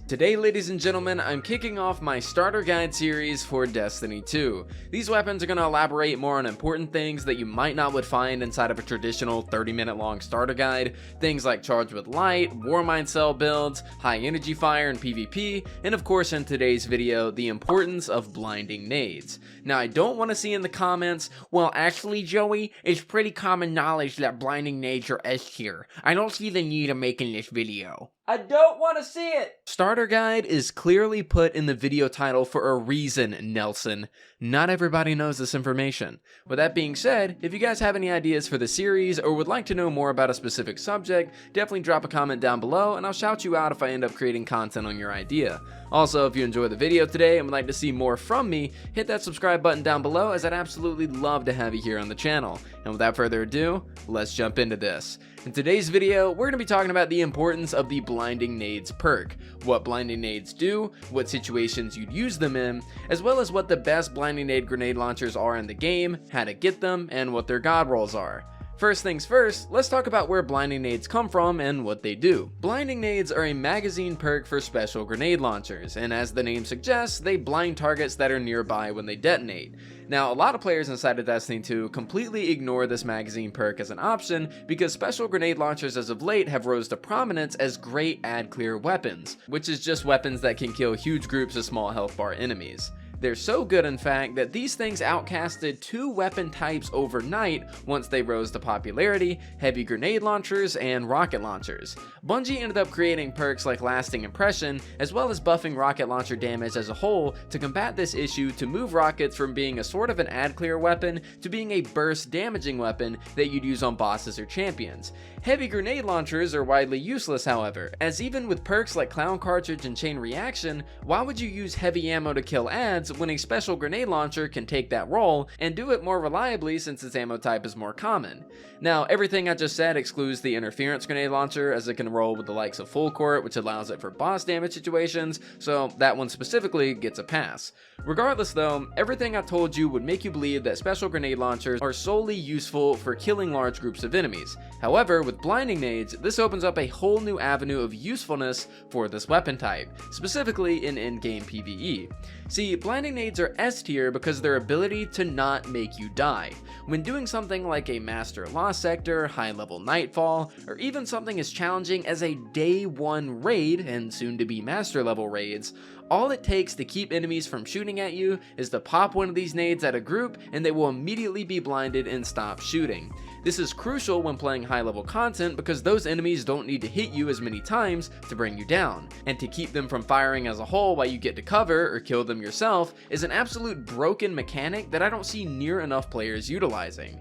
Today, ladies and gentlemen, I'm kicking off my starter guide series for Destiny 2. These weapons are going to elaborate more on important things that you might not would find inside of a traditional 30-minute long starter guide, things like Charge with Light, Warmind Cell builds, high energy fire and PvP, and of course in today's video, the importance of blinding nades. Now, I don't want to see in the comments, well actually Joey, it's pretty common knowledge that blinding nades are S tier. I don't see the need of making this video. I don't want to see it! Starter guide is clearly put in the video title for a reason, Nelson. Not everybody knows this information. With that being said, if you guys have any ideas for the series or would like to know more about a specific subject, definitely drop a comment down below and I'll shout you out if I end up creating content on your idea. Also, if you enjoyed the video today and would like to see more from me, hit that subscribe button down below as I'd absolutely love to have you here on the channel. And without further ado, let's jump into this. In today's video, we're going to be talking about the importance of the Blinding Nades perk, what blinding nades do, what situations you'd use them in, as well as what the best blinding nade grenade launchers are in the game, how to get them, and what their god rolls are. First things first, let's talk about where blinding nades come from and what they do. Blinding nades are a magazine perk for special grenade launchers, and as the name suggests, they blind targets that are nearby when they detonate. Now, a lot of players inside of Destiny 2 completely ignore this magazine perk as an option because special grenade launchers as of late have rose to prominence as great ad clear weapons, which is just weapons that can kill huge groups of small health bar enemies. They're so good, in fact, that these things outcasted two weapon types overnight once they rose to popularity: heavy grenade launchers and rocket launchers. Bungie ended up creating perks like Lasting Impression, as well as buffing rocket launcher damage as a whole to combat this issue, to move rockets from being a sort of an ad clear weapon to being a burst damaging weapon that you'd use on bosses or champions. Heavy grenade launchers are widely useless, however, as even with perks like Clown Cartridge and Chain Reaction, why would you use heavy ammo to kill ads when a special grenade launcher can take that role and do it more reliably since its ammo type is more common? Now, everything I just said excludes the interference grenade launcher, as it can roll with the likes of Full Court, which allows it for boss damage situations, so that one specifically gets a pass. Regardless though, everything I told you would make you believe that special grenade launchers are solely useful for killing large groups of enemies. However, with blinding nades, this opens up a whole new avenue of usefulness for this weapon type, specifically in Endgame PvE. See, blinding nades are S tier because of their ability to not make you die. When doing something like a Master Lost Sector, high level Nightfall, or even something as challenging as a Day 1 raid, and soon to be Master level raids, all it takes to keep enemies from shooting at you is to pop one of these nades at a group and they will immediately be blinded and stop shooting. This is crucial when playing high level content because those enemies don't need to hit you as many times to bring you down, and to keep them from firing as a whole while you get to cover or kill them yourself is an absolute broken mechanic that I don't see near enough players utilizing.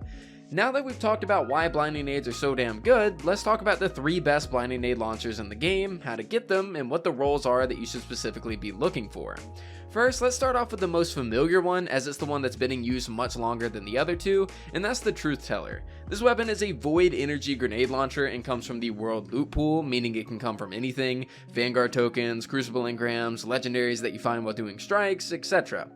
Now that we've talked about why blinding nades are so damn good, let's talk about the 3 best blinding nade launchers in the game, how to get them, and what the roles are that you should specifically be looking for. First, let's start off with the most familiar one, as it's the one that's been in use much longer than the other two, and that's the Truthteller. This weapon is a void energy grenade launcher and comes from the world loot pool, meaning it can come from anything: Vanguard tokens, Crucible engrams, legendaries that you find while doing strikes, etc.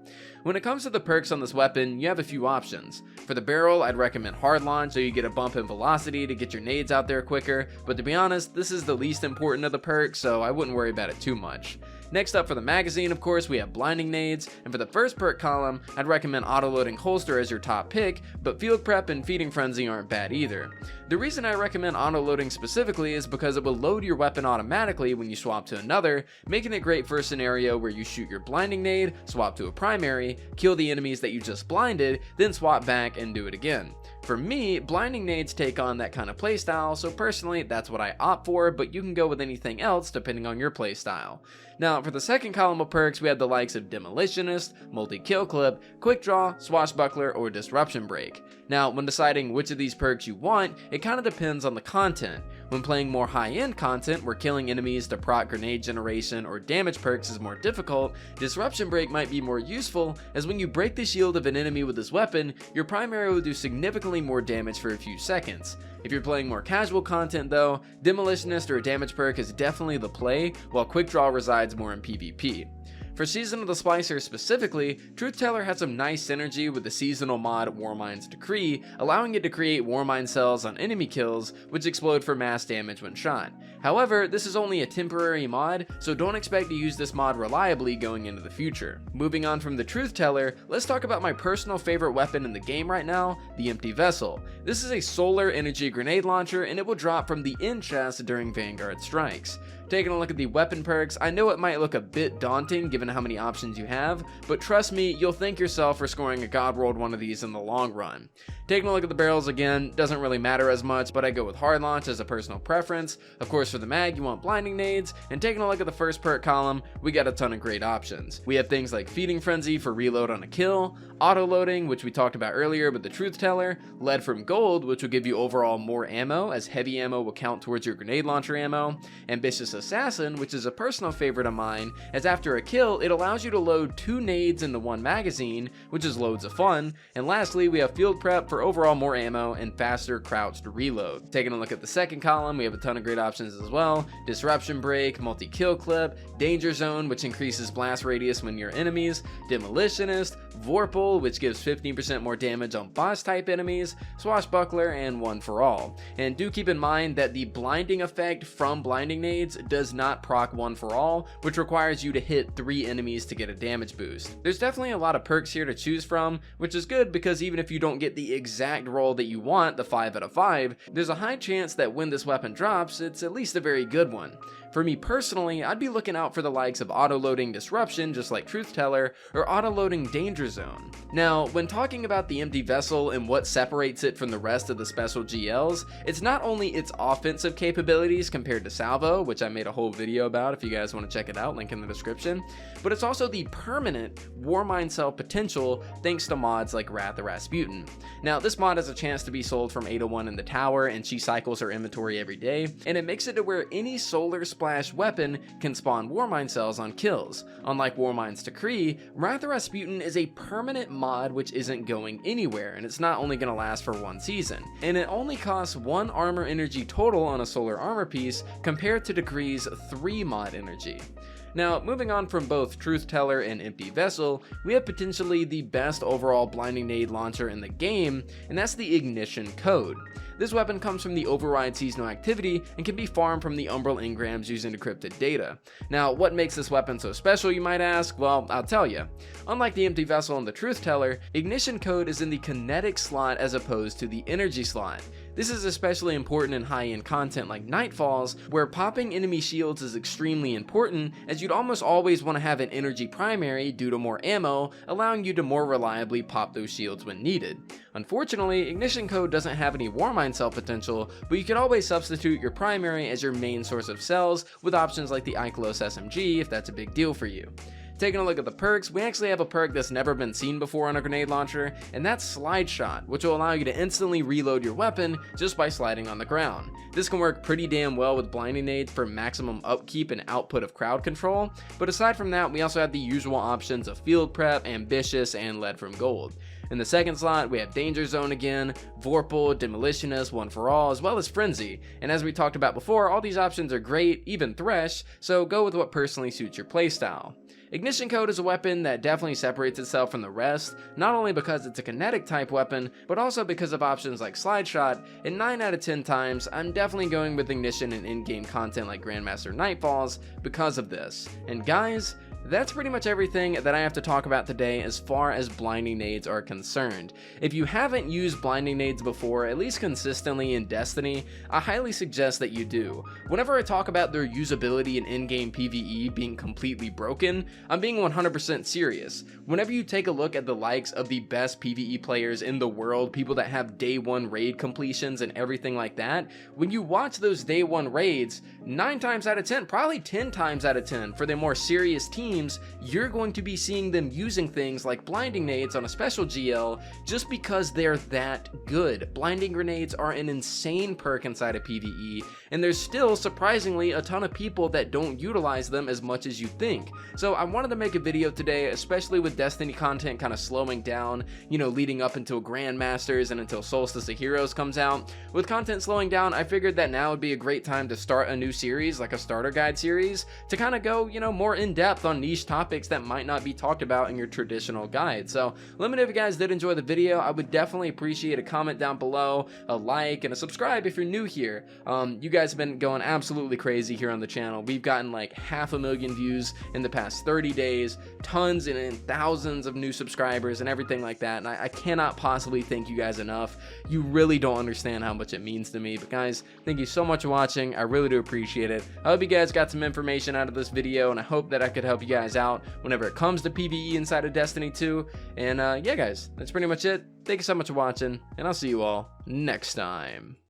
When it comes to the perks on this weapon, you have a few options. For the barrel, I'd recommend hard launch, so you get a bump in velocity to get your nades out there quicker, but to be honest, this is the least important of the perks, so I wouldn't worry about it too much. Next up for the magazine, of course, we have blinding nades, and for the first perk column, I'd recommend auto-loading holster as your top pick, but field prep and feeding frenzy aren't bad either. The reason I recommend auto-loading specifically is because it will load your weapon automatically when you swap to another, making it great for a scenario where you shoot your blinding nade, swap to a primary, kill the enemies that you just blinded, then swap back and do it again. For me, blinding nades take on that kind of playstyle, so personally that's what I opt for, but you can go with anything else depending on your playstyle. Now, for the second column of perks, we have the likes of Demolitionist, Multi-Kill Clip, Quick Draw, Swashbuckler, or Disruption Break. Now, when deciding which of these perks you want, it kind of depends on the content. When playing more high-end content where killing enemies to proc grenade generation or damage perks is more difficult, Disruption Break might be more useful, as when you break the shield of an enemy with this weapon, your primary will do significantly more damage for a few seconds. If you're playing more casual content though, Demolitionist or a damage perk is definitely the play, while Quick Draw resides more in PvP. For Season of the Splicer specifically, Truthteller has some nice synergy with the seasonal mod Warmind's Decree, allowing it to create Warmind cells on enemy kills, which explode for mass damage when shot. However, this is only a temporary mod, so don't expect to use this mod reliably going into the future. Moving on from the Truthteller, let's talk about my personal favorite weapon in the game right now, the Empty Vessel. This is a solar energy grenade launcher, and it will drop from the end chest during Vanguard strikes. Taking a look at the weapon perks, I know it might look a bit daunting given how many options you have, but trust me, you'll thank yourself for scoring a God rolled one of these in the long run. Taking a look at the barrels again, doesn't really matter as much, but I go with hard launch as a personal preference. Of course, for the mag, you want blinding nades, and taking a look at the first perk column, we got a ton of great options. We have things like feeding frenzy for reload on a kill, auto loading, which we talked about earlier with the Truthteller, lead from gold, which will give you overall more ammo, as heavy ammo will count towards your grenade launcher ammo, ambitious assassin, which is a personal favorite of mine, as after a kill, it allows you to load 2 nades into one magazine, which is loads of fun, and lastly, we have field prep for overall more ammo and faster crouched reload. Taking a look at the second column, we have a ton of great options as well: disruption break, multi-kill clip, danger zone, which increases blast radius when near enemies, demolitionist, vorpal, which gives 15% more damage on boss type enemies, swashbuckler, and one for all. And do keep in mind that the blinding effect from blinding nades does not proc one for all, which requires you to hit 3 enemies to get a damage boost. There's definitely a lot of perks here to choose from, which is good because even if you don't get the exact roll that you want, the 5 out of 5, there's a high chance that when this weapon drops, it's at least a very good one. For me personally, I'd be looking out for the likes of auto-loading Disruption, just like Truthteller, or auto-loading Danger Zone. Now, when talking about the Empty Vessel and what separates it from the rest of the special GLs, it's not only its offensive capabilities compared to Salvo, which I made a whole video about if you guys want to check it out, link in the description, but it's also the permanent Warmind cell potential thanks to mods like Wrath of Rasputin. Now, this mod has a chance to be sold from 801 in the tower, and she cycles her inventory every day, and it makes it to where any solar splash weapon can spawn Warmind cells on kills. Unlike Warmind's Decree, Wrath of Rasputin is a permanent mod which isn't going anywhere, and it's not only going to last for one season, and it only costs 1 armor energy total on a solar armor piece compared to Decree's 3 mod energy. Now, moving on from both Truthteller and Empty Vessel, we have potentially the best overall blinding nade launcher in the game, and that's the Ignition Code. This weapon comes from the Override seasonal activity and can be farmed from the Umbral engrams using decrypted data. Now, what makes this weapon so special, you might ask? Well, I'll tell you. Unlike the Empty Vessel and the Truthteller, Ignition Code is in the kinetic slot as opposed to the energy slot. This is especially important in high-end content like Nightfalls, where popping enemy shields is extremely important, as you'd almost always want to have an energy primary due to more ammo, allowing you to more reliably pop those shields when needed. Unfortunately, Ignition Code doesn't have any Warmind cell potential, but you can always substitute your primary as your main source of cells with options like the Ikelos SMG if that's a big deal for you. Taking a look at the perks, we actually have a perk that's never been seen before on a grenade launcher, and that's Slide Shot, which will allow you to instantly reload your weapon just by sliding on the ground. This can work pretty damn well with blinding nades for maximum upkeep and output of crowd control, but aside from that, we also have the usual options of field prep, ambitious, and lead from gold. In the second slot, we have Danger Zone again, Vorpal, Demolitionist, One for All, as well as Frenzy. And as we talked about before, all these options are great, even Thresh, so go with what personally suits your playstyle. Ignition Code is a weapon that definitely separates itself from the rest, not only because it's a kinetic type weapon, but also because of options like Slide Shot, and 9 out of 10 times, I'm definitely going with Ignition in in-game content like Grandmaster Nightfalls because of this. And guys, that's pretty much everything that I have to talk about today as far as blinding nades are concerned. If you haven't used blinding nades before, at least consistently in Destiny, I highly suggest that you do. Whenever I talk about their usability in in-game PvE being completely broken, I'm being 100% serious. Whenever you take a look at the likes of the best PvE players in the world, people that have day 1 raid completions and everything like that, when you watch those day 1 raids, 9 times out of 10, probably 10 times out of 10 for the more serious teams, you're going to be seeing them using things like blinding nades on a special GL just because they're that good. Blinding grenades are an insane perk inside of PvE, and there's still surprisingly a ton of people that don't utilize them as much as you think. So I wanted to make a video today, especially with Destiny content kind of slowing down, you know, leading up until Grandmasters and until Solstice of Heroes comes out. With content slowing down, I figured that now would be a great time to start a new series, like a starter guide series, to kind of go, you know, more in depth on niche topics that might not be talked about in your traditional guide. So let me know if you guys did enjoy the video. I would definitely appreciate a comment down below, a like, and a subscribe if you're new here. You guys have been going absolutely crazy here on the channel. We've gotten like 500,000 views in the past 30 days, tons and thousands of new subscribers and everything like that, and I cannot possibly thank you guys enough. You really don't understand how much it means to me. But guys, thank you so much for watching. I really do appreciate it. I hope you guys got some information out of this video, and I hope that I could help you guys out whenever it comes to PvE inside of Destiny 2. And yeah guys, that's pretty much it. Thank you so much for watching, and I'll see you all next time.